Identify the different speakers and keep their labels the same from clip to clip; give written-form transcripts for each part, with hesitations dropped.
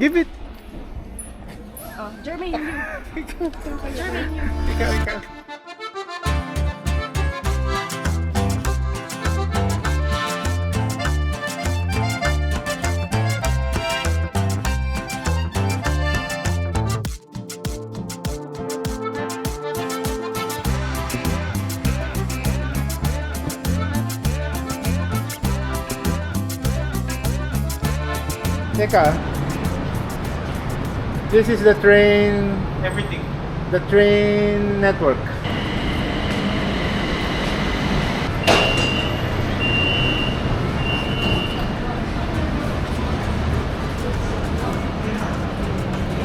Speaker 1: Give it.
Speaker 2: Oh, Jermaine, you. Jermaine, you.
Speaker 1: Ikaw. Teka. This is the train.
Speaker 3: Everything.
Speaker 1: The train network.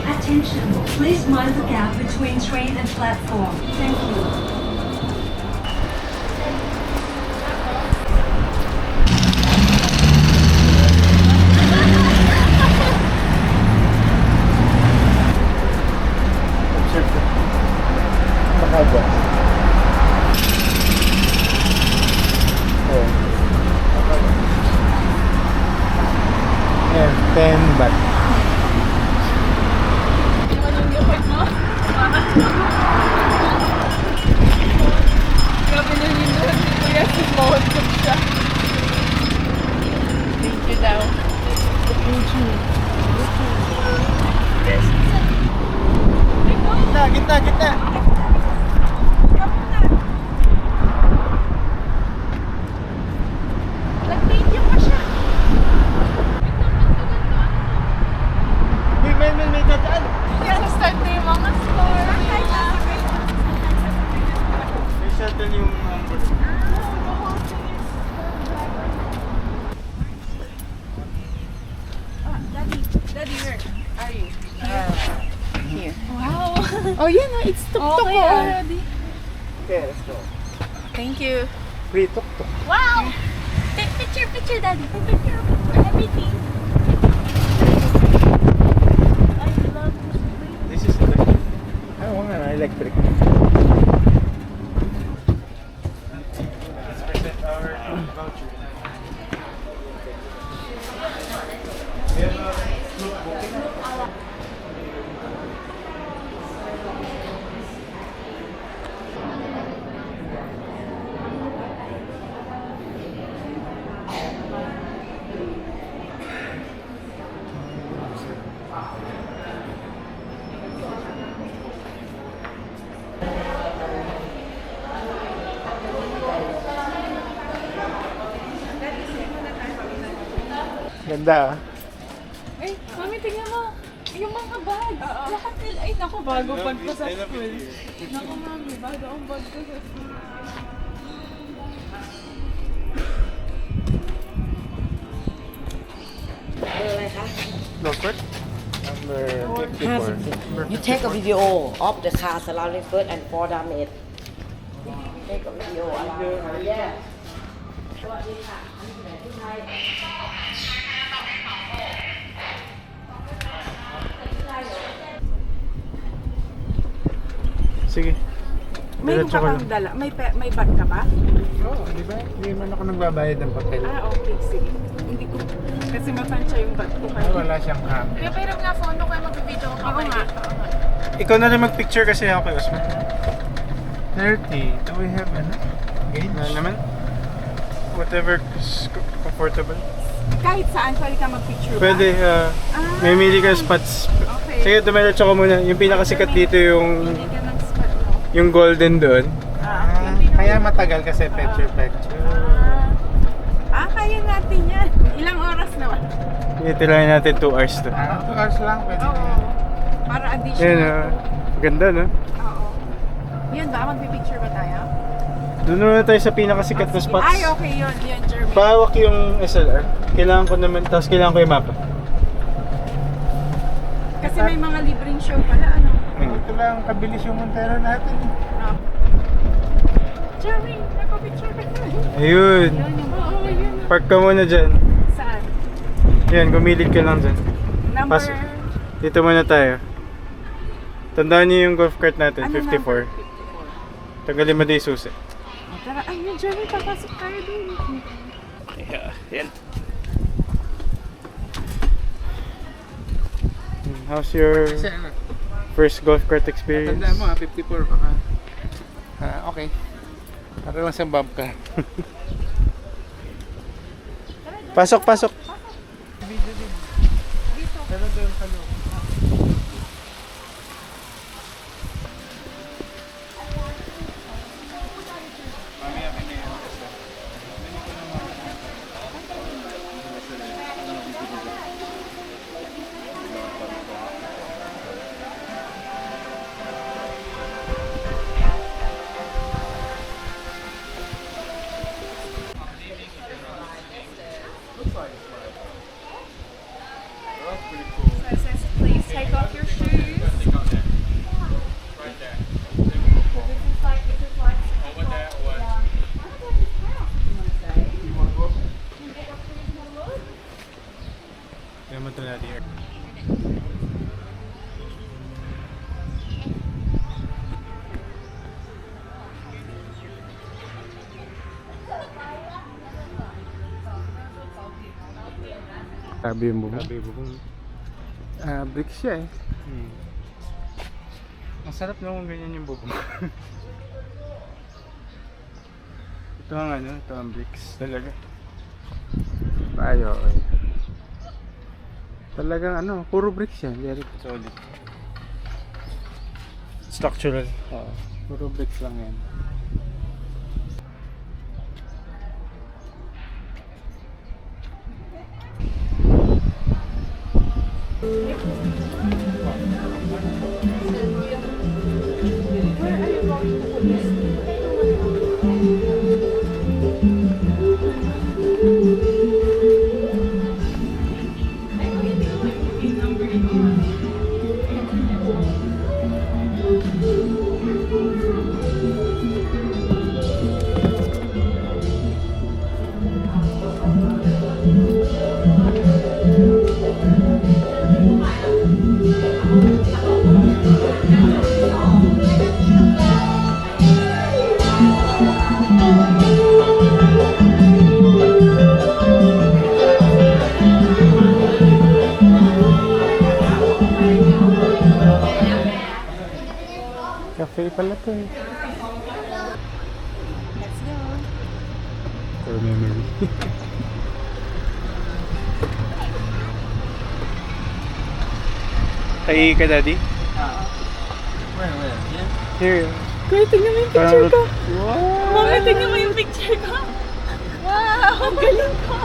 Speaker 4: Attention, please mind the gap between train and platform. Thank you.
Speaker 1: Mahaba. Oh. Yan, 10 baht.
Speaker 2: Grabe na yun doon. Kuya, si Mohon ko siya. Thank you daw.
Speaker 1: Gitna.
Speaker 2: Nag-thank you pa siya.
Speaker 1: May dadaan.
Speaker 2: Kaya na-start na yung mga store.
Speaker 3: May shuttle yung number.
Speaker 2: Daddy, where are you? Here.
Speaker 5: Wow.
Speaker 2: Oh, yeah, no, it's tuk-tuk
Speaker 5: Okay
Speaker 2: already.
Speaker 1: Okay, let's go.
Speaker 2: Thank you.
Speaker 1: Free tuk-tuk.
Speaker 5: Wow. Take picture, Daddy. Take picture of everything. I love this place.
Speaker 3: This is electric.
Speaker 1: Ay, oo nga, electric.
Speaker 3: Let's present our voucher. We have a group booking.
Speaker 1: Ganda ah.
Speaker 2: Ay, mami, tingnan mo. Yung mga bags. Lahat nila. Ay, naku, bago bag ko sa school. Naku, mami, bago ang bag ko sa school.
Speaker 1: Number? Number 54.
Speaker 6: You take a video of the car surrounding first and fall damage. Take a video around. Yeah.
Speaker 1: Sige.
Speaker 2: May
Speaker 1: Diretso
Speaker 2: ka
Speaker 1: ko
Speaker 2: bang
Speaker 1: lang.
Speaker 2: dala? May bag ka ba?
Speaker 1: Oo, di ba? Hindi man ako nagbabayad ng papel.
Speaker 2: Okay, sige. Hindi ko. Kasi matansya yung bag ko
Speaker 1: Ay,
Speaker 2: kayo.
Speaker 1: wala siyang camera.
Speaker 5: Kaya pero nga phone mo kayo mag-video ka.
Speaker 2: Oo nga.
Speaker 3: Ikaw na rin mag-picture kasi ako kay Osman.
Speaker 1: 30. Do we have ano? Gauge?
Speaker 3: Na naman. Whatever is comfortable.
Speaker 2: Kahit saan, pwede ka mag-picture ba?
Speaker 3: Pwede, may mili ka spots.
Speaker 2: Okay.
Speaker 3: Sige, dumiretso ko muna. Yung pinakasikat dito yung
Speaker 2: Hindi ka ng spot mo.
Speaker 3: yung golden doon.
Speaker 1: Ah, kaya matagal kasi picture.
Speaker 2: Kaya natin yan. Ilang oras naman?
Speaker 3: Itirahin natin 2 hours to.
Speaker 1: 2 hours lang, pwede na
Speaker 2: Oo.
Speaker 1: yun.
Speaker 2: Para
Speaker 3: Yan,
Speaker 2: additional.
Speaker 3: ganda no?
Speaker 2: Oo. Yun ba? Magpipicture ba tayo?
Speaker 3: Doon muna tayo sa pinakasikat na
Speaker 2: Sige.
Speaker 3: spots.
Speaker 2: Ay, okay yun. Yun, Jermaine.
Speaker 3: Pahawak yung SLR. Kailangan ko naman, tapos kailangan ko yung mapa.
Speaker 2: Kasi may mga libreng show pala, ano?
Speaker 1: Ito lang, kabilis yung Montero natin.
Speaker 2: Oh. Jermaine, nagpa-picture ka na.
Speaker 3: Ayun.
Speaker 2: Yun yung, oo, yun.
Speaker 3: Park ka muna dyan.
Speaker 2: Saan?
Speaker 3: Yan, gumilid ka lang dyan.
Speaker 2: Number,
Speaker 3: Pas- Dito muna tayo. Tandaan niyo yung golf cart natin,
Speaker 2: ano
Speaker 3: 54.
Speaker 2: number? 54.
Speaker 3: Tanggalin mo din yung susi.
Speaker 2: Oh, tara, ay, yun, Jermaine, papasok tayo dun.
Speaker 3: Yeah, yan. How's your
Speaker 1: Kasi ano,
Speaker 3: first golf cart experience?
Speaker 1: tandaan mo 54 baka. Okay. Para lang sa bobcat.
Speaker 3: Pasok, pasok.
Speaker 1: Video din. Pero doon ka loob.
Speaker 2: So it says, please take off your shoes.
Speaker 3: Kaya mo ito natin.
Speaker 1: Sabi yung bubong.
Speaker 3: Sabi bubong.
Speaker 1: Brick siya eh.
Speaker 3: Ang sarap naman ganyan yung bubong. Ito ang ano, ito ang bricks. Talaga.
Speaker 1: Ayo. Talagang ano, puro brick siya. Very
Speaker 3: Solid. Structural.
Speaker 1: puro bricks lang yan. Cafe pala to eh.
Speaker 2: Let's go.
Speaker 3: For memory. Tahi ka, Daddy? Here.
Speaker 2: Kuya, tingnan mo yung picture ko.
Speaker 3: Wow!
Speaker 2: Mami, tingnan mo yung picture ko. Wow, ang galing ko.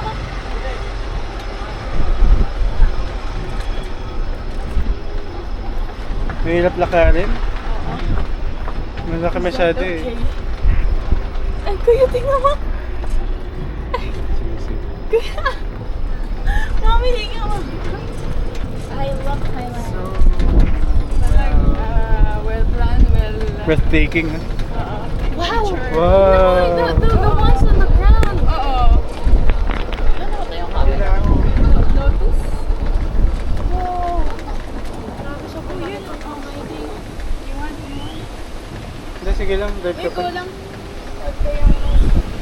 Speaker 3: Mahirap lakarin. Malaki masyado eh.
Speaker 2: Okay. Ay, kuya, tingnan mo.
Speaker 3: Sige, sige.
Speaker 2: Kuya. Mami, tingnan mo. I love Thailand. Well planned, well...
Speaker 3: Breathtaking, ha?
Speaker 2: Wow!
Speaker 3: Wow!
Speaker 2: The ones on the ground. Oo. Ano ba yung notice? Wow! Grabe siya po yun. Oh my day. You want?
Speaker 3: Hindi, sige lang. Drive ka
Speaker 2: Ikaw
Speaker 3: pa.
Speaker 2: lang.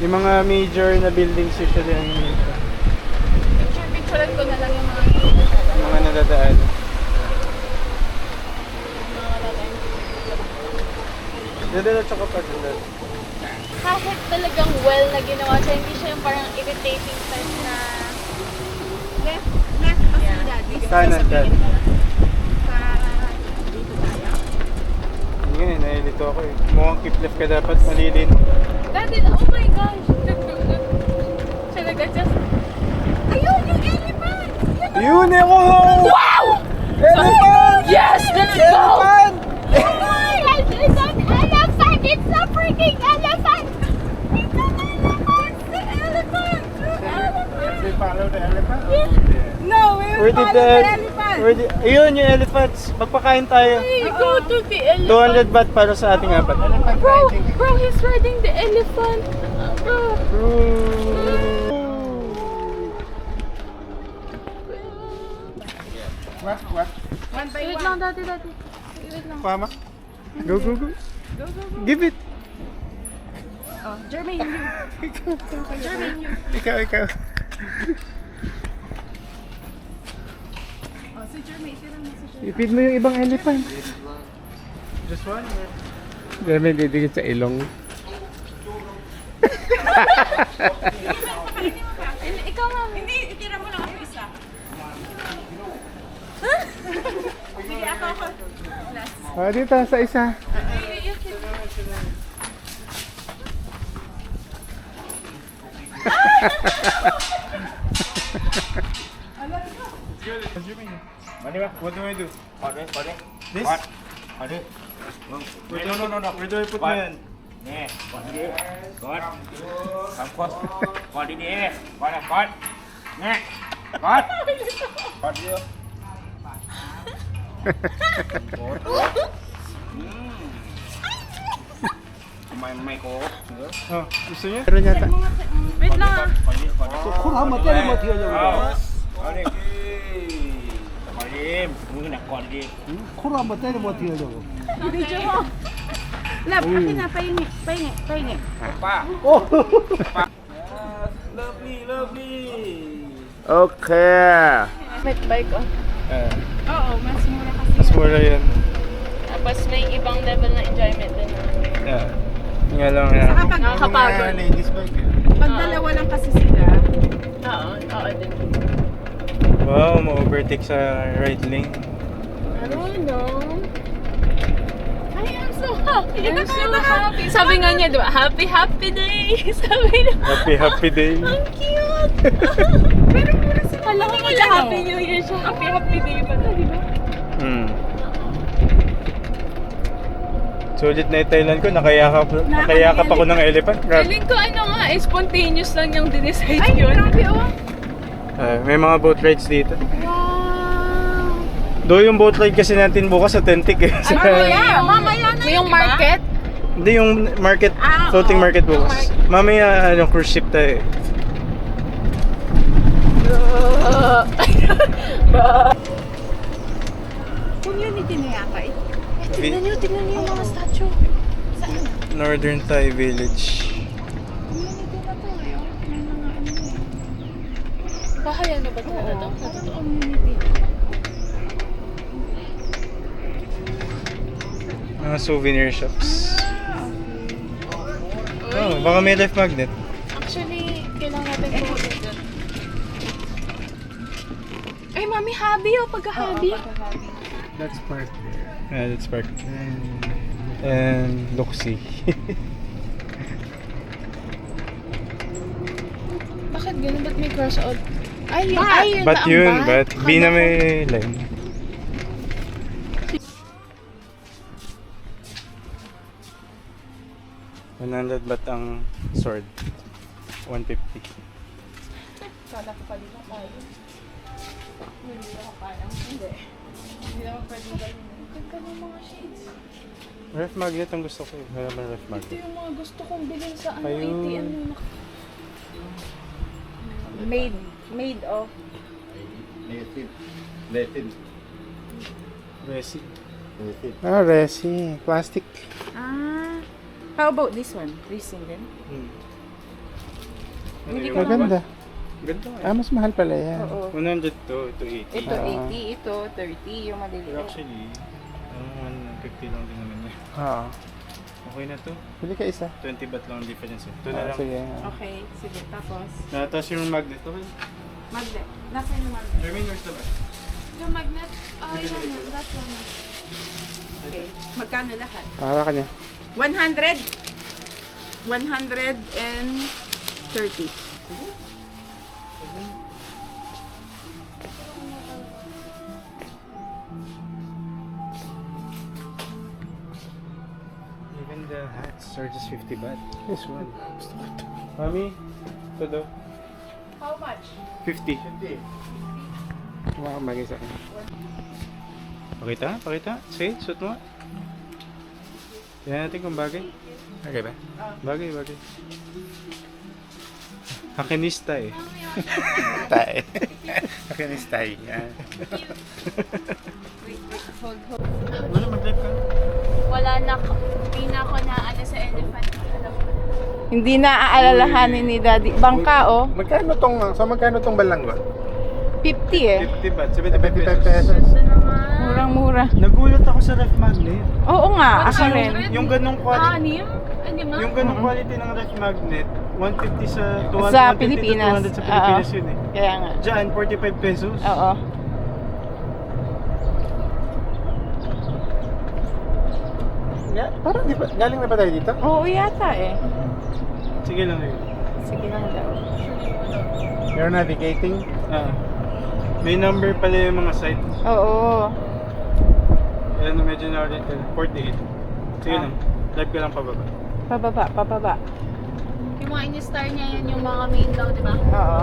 Speaker 3: Yung mga major na buildings usually ang
Speaker 2: Picture-picturean ko na lang yung mga
Speaker 3: mga nadadaan. Dadalatsa ka pa dun.
Speaker 2: kahit talagang well na ginawa siya, hindi siya yung parang irritating type na left kasi daddy.
Speaker 3: Kanan, dad.
Speaker 2: Dito tayo.
Speaker 3: Ngayon, nahilito ako eh. Mukhang keep left ka dapat, malilin.
Speaker 2: Daddy, oh my gosh! Siya nag-adjust. Ayun, yung elephant!
Speaker 3: Yun eh! Wow! Elephant!
Speaker 2: Yes! Let's go!
Speaker 3: Elephant!
Speaker 2: It's an elephant! It's a freaking elephant! It's an elephant! It's the elephant!
Speaker 1: We follow the elephant?
Speaker 2: No, we
Speaker 3: Where did the... Ayun yung elephants. Magpakain tayo.
Speaker 2: Go to the elephant.
Speaker 3: 200 baht para sa ating apat.
Speaker 2: Bro, he's riding the elephant. Bro.
Speaker 1: What?
Speaker 2: Wait lang, dati. Wait lang.
Speaker 3: Pama? Go, go, go. Give it.
Speaker 2: Oh, Jermaine, you.
Speaker 1: Ikaw.
Speaker 2: Oh, si
Speaker 1: Ipid mo yung ibang elephant.
Speaker 3: Just one?
Speaker 1: Dami didikit sa ilong.
Speaker 2: Ikaw, ma'am. Hindi, itira mo lang ako isa. Sige, ako.
Speaker 1: Oh, dito sa isa.
Speaker 3: What do I do? This? Wait, no. Where do I put my hand?
Speaker 7: นี่กดดีๆกดสามคนกดดีๆกดกดนี่กดกดเยอะทำไมไม่โกดเยอะ
Speaker 3: Oh, gusto niya?
Speaker 1: Meron yata.
Speaker 2: Wait lang ah.
Speaker 7: กดดีกดดีคุณทำมาเต้นมาเที่ยวยังไงกดดีกดดีมือหนักกดดี
Speaker 2: Video mo. Lab, akin na, pahingi.
Speaker 7: ป้าเลิฟลี่
Speaker 3: Okay.
Speaker 2: Wait, bike oh. Oo, mas mura kasi.
Speaker 3: Mas mura yan.
Speaker 2: Tapos may ibang level na enjoyment din.
Speaker 3: Yeah. Nga lang yan.
Speaker 2: Kapag nakakapagod.
Speaker 1: Ladies bike.
Speaker 2: Pag dalawa lang kasi sila. Oo din.
Speaker 3: Wow, ma-overtake sa right lane.
Speaker 2: I don't know. I am so happy. I'm so happy. Sabi nga niya, diba? Happy day. Sabi niya.
Speaker 3: Happy day.
Speaker 2: Ang cute. Pero mura sa kala ko happy new year siya. Happy day pa na, diba?
Speaker 3: Sulit na yung Thailand ko, nakayakap ako ng elephant. Grabe.
Speaker 2: Feeling ko spontaneous lang yung dinicide yun. Ay, grabe oh.
Speaker 3: May mga boat rides dito.
Speaker 2: Wow.
Speaker 3: Do yung boat ride kasi natin bukas authentic eh.
Speaker 2: Mamaya na yung market.
Speaker 3: Hindi yung market, floating market bukas. Mamaya cruise ship tayo eh.
Speaker 2: Community na yata eh.
Speaker 3: Vi-
Speaker 2: Tignan niyo yung mga statue. Saan?
Speaker 3: Northern Thai Village.
Speaker 2: Community na to ngayon. May mga ano eh. Bahay ano ba talaga to? Parang community.
Speaker 3: Mga souvenir shops. Oh, baka may life magnet.
Speaker 2: Actually, kailangan natin pumunta dun. Ay, mami, hobby oh, pagka-hobby.
Speaker 1: That's part there.
Speaker 3: Yeah, that's park. And Luxi.
Speaker 2: Bakit ganun? Ba't may cross out? Ay, yun
Speaker 3: But
Speaker 2: na
Speaker 3: yun,
Speaker 2: ang
Speaker 3: but B na may line. $100 baht ang sword. 150.
Speaker 2: Kala ko pa dito tayo. Hindi ako kaya. Hindi naman pwede gawin. Ganda ng mga shades.
Speaker 3: Ref magnet ang gusto ko eh. Wala ba ref
Speaker 2: Ito
Speaker 3: magnet?
Speaker 2: yung mga gusto kong bilhin sa
Speaker 3: Ayun.
Speaker 2: ATM yung made of
Speaker 3: Resi.
Speaker 1: Ah, resi. Plastic.
Speaker 2: How about this one? Resin din?
Speaker 3: Hindi
Speaker 1: Maganda.
Speaker 3: Ganda nga.
Speaker 1: Ah, mas mahal pala yan.
Speaker 2: Oo.
Speaker 3: 100 to 80.
Speaker 2: Ito 80, ito 30, yung
Speaker 3: Pero
Speaker 2: maliliit.
Speaker 3: actually, 150 lang din naman yan.
Speaker 1: Oo.
Speaker 3: Okay na to.
Speaker 1: Bili ka isa.
Speaker 3: 20 baht lang ang difference eh. Ito na
Speaker 1: Ah,
Speaker 3: lang.
Speaker 1: sige.
Speaker 2: Okay, sige. Tapos,
Speaker 3: Tapos yung magnet. Okay.
Speaker 2: magnet. Nasaan yung magnet?
Speaker 3: Jermaine, yours na ba?
Speaker 2: Yung magnet, yun, that one. Okay, magkano lahat?
Speaker 1: Para ka niya.
Speaker 2: 100. 130.
Speaker 3: Even the hats are just 50 baht.
Speaker 1: This one.
Speaker 3: Mami, ito daw.
Speaker 2: How much?
Speaker 3: 50.
Speaker 1: Baka mag-isa ka.
Speaker 3: Pakita. Sige, suot mo. Tignan natin kung bagay.
Speaker 1: Okay ba?
Speaker 3: Bagay. Hakinista eh.
Speaker 1: Tae. Hakinis tayo. Yan.
Speaker 3: Wala, mag-live ka.
Speaker 2: Wala na, hindi na ako naano sa elephant. Alam mo. Hindi na aalalahanin ni Daddy. Bangka, oh.
Speaker 1: Magkano tong balanggo?
Speaker 2: 50 eh.
Speaker 3: 50 baht, 75
Speaker 1: 55
Speaker 3: pesos.
Speaker 1: pesos.
Speaker 2: Murang-mura.
Speaker 3: Nagulat ako sa ref magnet.
Speaker 2: Oo nga, ako
Speaker 3: Kasi
Speaker 2: rin.
Speaker 3: yung ganong quality,
Speaker 5: Anim? Hindi ma?
Speaker 3: yung ganong quality ng ref magnet, 150 sa 200,
Speaker 2: Sa
Speaker 3: 150
Speaker 2: Pilipinas.
Speaker 3: to 200 sa Pilipinas
Speaker 2: Oo.
Speaker 3: yun eh.
Speaker 2: Kaya nga.
Speaker 3: Diyan, 45 pesos.
Speaker 2: Oo.
Speaker 1: Parang di ba, galing na ba tayo dito?
Speaker 2: Oo yata eh.
Speaker 3: Sige lang yun.
Speaker 2: Sige lang daw.
Speaker 1: You're navigating?
Speaker 3: Ah. May number pala yung mga site.
Speaker 2: Oo.
Speaker 3: Ayan, medyo na-orient ka. 48. Sige lang. Drive ka lang pababa.
Speaker 2: Pababa.
Speaker 5: Yung mga in-star niya yan yung mga main daw, di ba?
Speaker 2: Oo.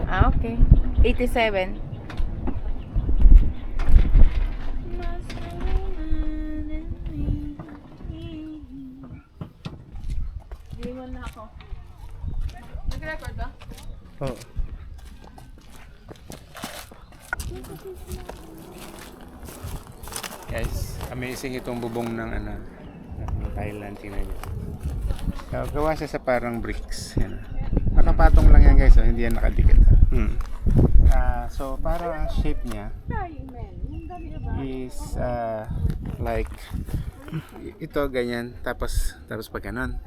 Speaker 2: Ah, okay. 87.
Speaker 5: Iwan na ako. Nag-record ba?
Speaker 3: Oo.
Speaker 1: Guys, amazing itong bubong ng ano, ng Thailand. Tingnan niyo. Gawa siya sa parang bricks. Yan. Nakapatong lang yan guys, oh. Hindi yan nakadikit. So parang ang shape niya is like ito ganyan, tapos pag ganon.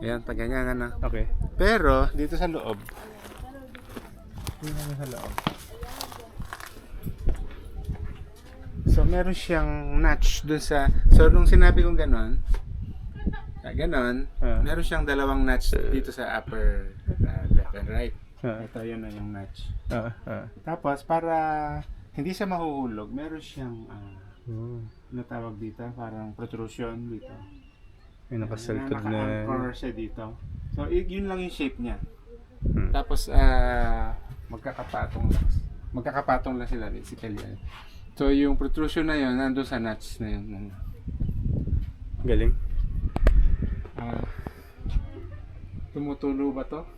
Speaker 1: Ayan, pag ganyan ano.
Speaker 3: Okay.
Speaker 1: Pero dito sa loob, sa loob. So meron siyang notch dun sa, so nung sinabi kong ganon, meron siyang dalawang notch dito sa upper left and right. Ito yun na yung notch. Tapos para hindi siya mahuhulog, meron siyang ano tawag dito, parang protrusion dito.
Speaker 3: May nakasaltod na.
Speaker 1: Naka-anchor siya dito. So yun lang yung shape niya. Tapos magkakapatong lang sila basically. So yung protrusion na yun nandun sa notch na yun.
Speaker 3: Galing.
Speaker 1: Tumutulo ba to?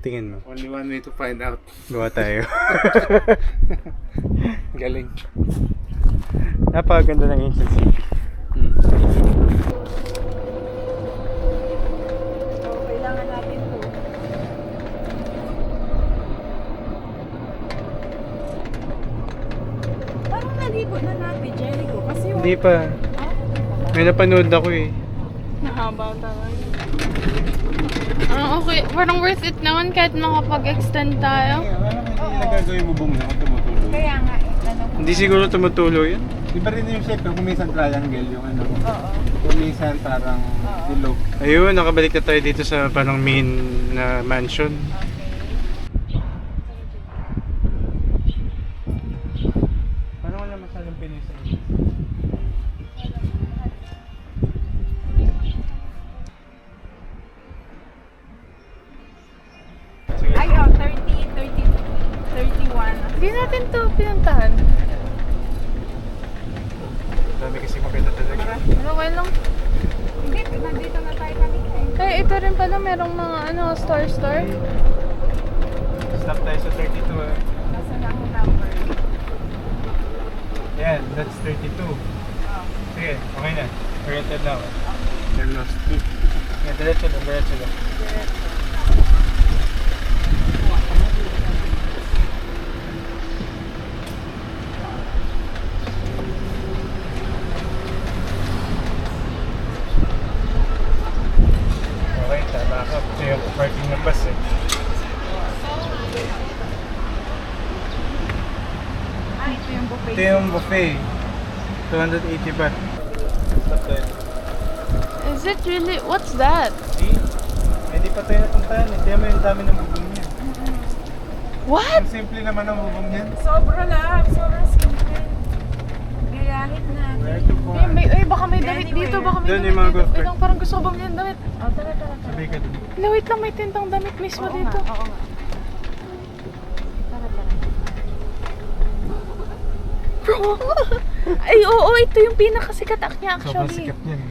Speaker 3: Tingin mo.
Speaker 1: Only one way to find out.
Speaker 3: Gawa tayo.
Speaker 1: Galing.
Speaker 3: Napakaganda ng Angel City.
Speaker 2: Kailangan natin to. Parang naligo na natin, Jericho. Kasi yung...
Speaker 3: Hindi pa. May napanood ako eh.
Speaker 2: Nahaba talaga.
Speaker 5: Okay, parang worth it naman kahit makapag-extend tayo.
Speaker 1: Hindi nagagawin mo bubong na kung tumutulo.
Speaker 2: Kaya nga eh.
Speaker 3: Hindi siguro tumutulo yun.
Speaker 1: Iba rin yung shape, kung minsan triangle yung ano. Kung minsan parang ilog.
Speaker 3: Ayun, nakabalik na tayo dito sa parang main na mansion.
Speaker 1: Parang wala masyadong pinisan.
Speaker 2: Ay, 31.
Speaker 5: Hindi natin to pinuntahan.
Speaker 3: Dami kasi maganda talaga.
Speaker 5: Okay lang.
Speaker 2: Hindi, nandito na tayo kanina eh.
Speaker 5: Kaya ito rin pala merong mga store.
Speaker 3: Stop tayo sa 32 ah.
Speaker 2: Nasa na ang number?
Speaker 3: Yan, that's 32. Sige, okay na. Oriented na ako.
Speaker 1: They're lost.
Speaker 3: Yan, diretso lang. Okay, tama ka. Ito yung parking ng bus eh.
Speaker 2: Ito yung buffet.
Speaker 3: Ito yung buffet. 280 baht. Stop tayo.
Speaker 5: Is it really? What's that?
Speaker 3: See? Hindi pa tayo napuntahan eh. Tiyan mo yung dami ng bubong niya.
Speaker 5: What?
Speaker 1: Ang simple naman ang bubong niyan.
Speaker 2: Sobra lang. Sobrang simple. Gayahin na.
Speaker 1: Where to go?
Speaker 5: Baka may damit dito. Baka may
Speaker 3: Doon
Speaker 5: damit
Speaker 3: yung mga
Speaker 5: dito.
Speaker 3: golf
Speaker 5: Wait
Speaker 3: cart.
Speaker 5: lang, parang gusto ko bumili ng damit.
Speaker 2: Oh, tara.
Speaker 3: Sabay ka dun.
Speaker 5: Wait lang, may tintang damit mismo dito.
Speaker 2: Oo nga. Tara.
Speaker 5: Bro! Ay, oo, ito yung pinakasikat niya
Speaker 3: Sobrang
Speaker 5: actually.
Speaker 3: sikat niyan.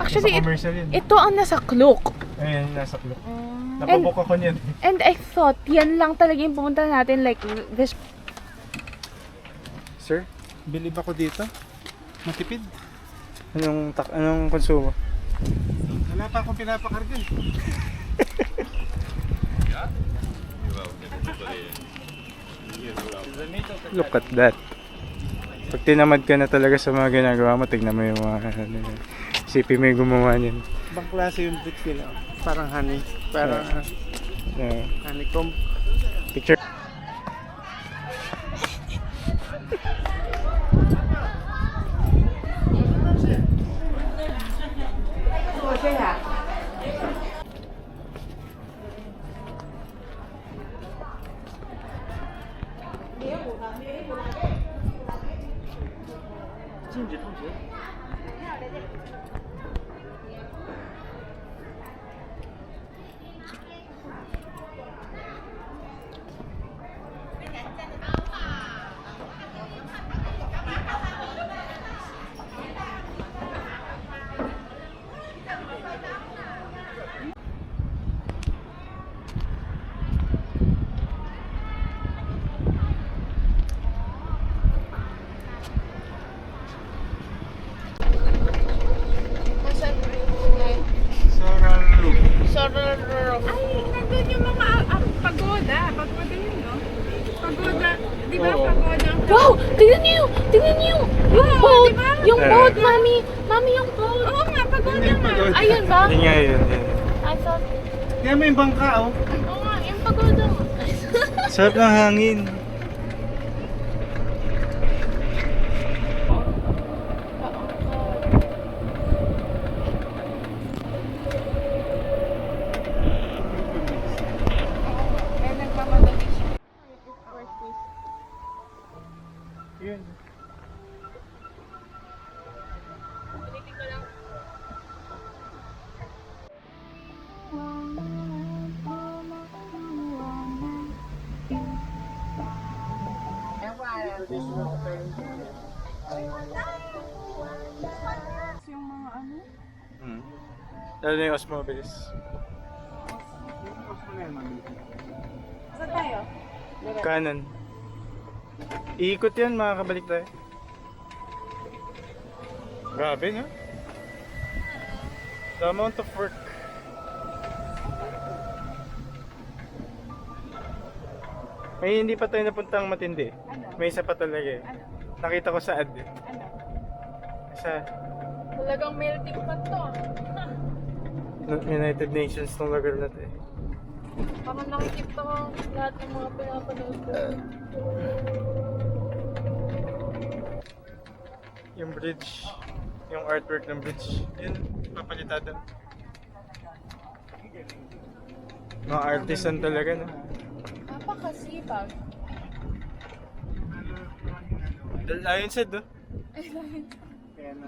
Speaker 5: Actually,
Speaker 3: Nasa commercial yun.
Speaker 5: ito ang nasa cloak.
Speaker 3: Ayan, nasa clock. Napabok ako niyan.
Speaker 5: And I thought, yan lang talaga yung pumunta natin, like this.
Speaker 1: Sir, bilib ako dito. Matipid.
Speaker 3: Anong konsumo?
Speaker 1: Wala pa akong pinapakarga.
Speaker 3: Look at that. Pag tinamad ka na talaga sa mga ginagawa mo, tignan mo yung mga isipin mo yung gumawa niyan.
Speaker 1: Ibang klase yung bricks nila. Parang honey. Parang honeycomb.
Speaker 3: Picture.
Speaker 5: Ay, nandun yung mga pagoda. Pagoda yun, no? Pagoda. Di ba pagoda? Wow! Tingnan niyo! Tingnan niyo! Yung boat! Diba? Yung boat, mami! Mami, yung boat! Oo nga, pagoda nga. Ayun ba?
Speaker 3: Yun nga yun.
Speaker 5: I thought...
Speaker 1: Kaya may bangka oh.
Speaker 5: Oo nga, yung pagoda nga.
Speaker 3: Sarap ng hangin.
Speaker 5: May nagmamadali siya.
Speaker 3: Yun.
Speaker 5: Yung mga ano?
Speaker 3: Lalo na yung Osmobilis.
Speaker 5: Saan tayo?
Speaker 3: Kanan. Iikot yan, makakabalik tayo. Grabe, no? The amount of work. May hindi pa tayo napuntang matindi. May isa pa talaga eh. Nakita ko sa ad eh. Sa
Speaker 5: Talagang melting pot to.
Speaker 3: United Nations ng lugar na to eh.
Speaker 5: Parang nakikita ko lahat ng mga pinapanood ko.
Speaker 3: Yung bridge, yung artwork ng bridge, yun, papalitado. Mga artisan talaga, no?
Speaker 5: Napakasipag.
Speaker 3: Lion said, no?
Speaker 1: Kaya na.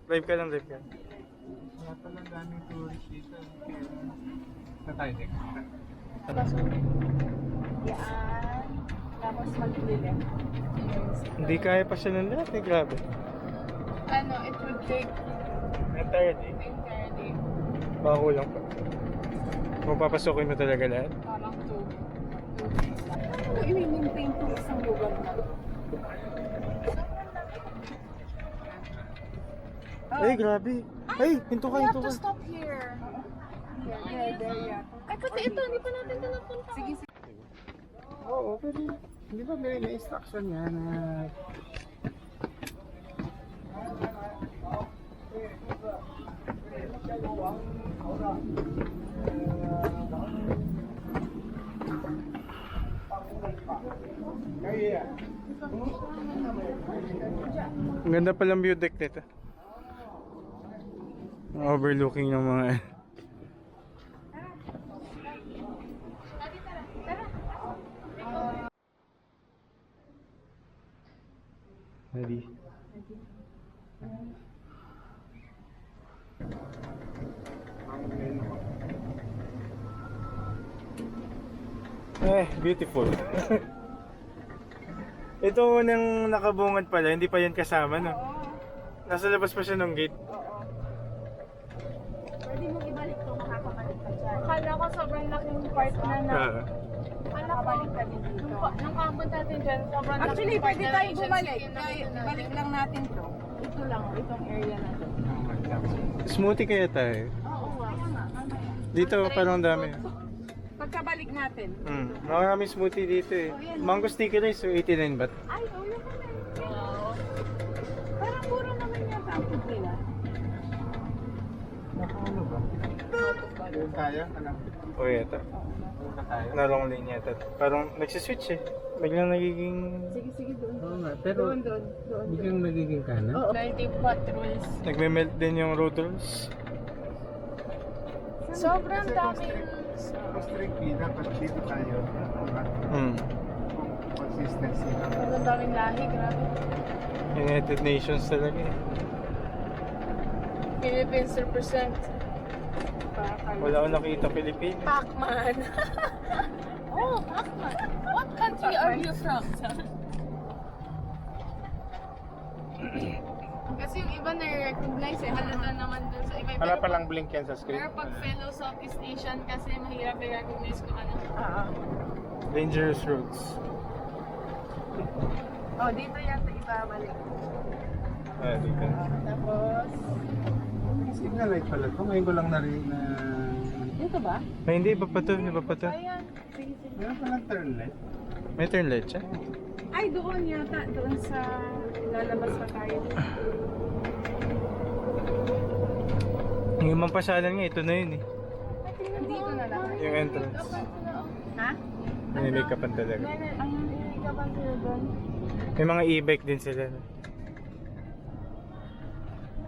Speaker 3: Live ka lang, live ka.
Speaker 1: Kaya pala daming tourist dito. Sa tayo,
Speaker 5: Yan. Tapos maglilim.
Speaker 3: Hindi kaya pa siya ng lahat, eh, grabe.
Speaker 5: Ano, it would take
Speaker 3: Entire day.
Speaker 5: entire day.
Speaker 3: Baka kulang pa. Kung papasokin mo talaga lahat.
Speaker 5: Parang 2 days lang. Ano i-maintain itong isang lugar na?
Speaker 3: Ay, grabe. Ay, hinto ka,
Speaker 5: We
Speaker 3: hinto
Speaker 5: have to
Speaker 3: ka.
Speaker 5: stop here. There. Ay, pati ito, hindi pa natin ito napunta. Sige, sige.
Speaker 1: Oo, pero hindi ba may instruction yan na
Speaker 3: Ang ganda palang view deck nito. Overlooking ng mga Ready? Beautiful. Ito unang nakabungad pala, hindi pa yan kasama, no? Nasa labas pa siya ng gate.
Speaker 5: Pwede mo ibalik ito, makakabalik ka dyan. Akala ko sobrang laking part na na. Akala ko balik ka din dito. Nung kaabot natin dyan, sobrang
Speaker 2: Actually,
Speaker 5: laking part
Speaker 2: pwede
Speaker 5: na
Speaker 2: tayo
Speaker 5: dyan,
Speaker 2: bumalik.
Speaker 5: sige, nakita
Speaker 2: Balik
Speaker 5: natin.
Speaker 2: lang natin to. Ito lang, itong area na to.
Speaker 3: Smoothie kaya tayo.
Speaker 5: Oo nga.
Speaker 3: Dito parang dami.
Speaker 2: Pag
Speaker 5: pagkabalik natin.
Speaker 3: Marami smoothie dito eh. Mango sticky rice, so 89 baht.
Speaker 5: Ay, yun ka na. Wow. Parang puro naman yata ang food nila.
Speaker 1: Ano ba? Doon tayo? Ano?
Speaker 3: O yata.
Speaker 1: Tayo?
Speaker 3: Narong lane yata. Parang nagsiswitch eh. Biglang nagiging...
Speaker 5: Sige, doon.
Speaker 1: Oo nga, pero
Speaker 5: Doon.
Speaker 1: biglang nagiging kanan.
Speaker 5: Oo. 90 patrols.
Speaker 3: Nagme-melt din yung road rules.
Speaker 5: Sobrang daming...
Speaker 1: Mas tricky, dapat dito tayo. Consistency.
Speaker 5: Sobrang daming lahi, grabe.
Speaker 3: United Nations talaga eh.
Speaker 5: Philippines represent.
Speaker 3: Wala akong nakita Pilipinas.
Speaker 5: Pacman.
Speaker 2: Oh, Ahmad. What country are you from?
Speaker 5: Kasi yung iba na-recognize eh. Halata naman dun sa iba.
Speaker 1: Wala palang blink yan sa screen.
Speaker 5: Pero pag fellow Southeast Asian kasi mahirap i-recognize kung ano.
Speaker 3: Dangerous roads.
Speaker 5: Oh, dito yata iba balik.
Speaker 3: Dito.
Speaker 5: Tapos...
Speaker 1: Signal light pala ito. Ngayon ko lang narinig na...
Speaker 5: Dito ba?
Speaker 3: Ay, hindi. Iba pa to. Iba pa to.
Speaker 5: Ayan. Sige.
Speaker 1: Meron palang turn light.
Speaker 3: May turn light siya.
Speaker 5: Ay, doon yata. Doon sa... Lalabas pa tayo.
Speaker 3: Yung ibang pasyalan nga, ito na yun eh.
Speaker 5: Dito na lang.
Speaker 3: Yung entrance.
Speaker 5: Ha?
Speaker 3: May make-upan talaga.
Speaker 5: Ayun, ikaban sila doon.
Speaker 3: May mga e-bike din sila.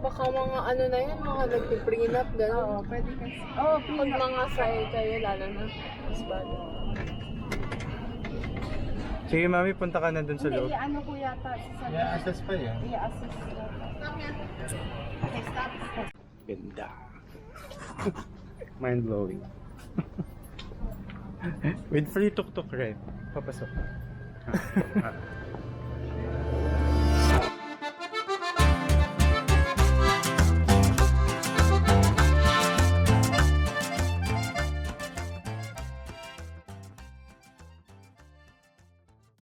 Speaker 2: Baka mga ano na yun, mga nagpiprenup, gano'n.
Speaker 5: Oo, pwede kasi.
Speaker 2: Pag mga say kayo, lalo na. Mas bago.
Speaker 3: Sige mami, punta ka na dun sa
Speaker 5: Hindi,
Speaker 3: loob.
Speaker 5: ano ko yata. Sa
Speaker 1: Yeah, assess pa yan.
Speaker 5: i-assist. Okay, stop.
Speaker 3: Ganda.
Speaker 1: Mind blowing.
Speaker 3: With free tuk-tuk ride. Papasok.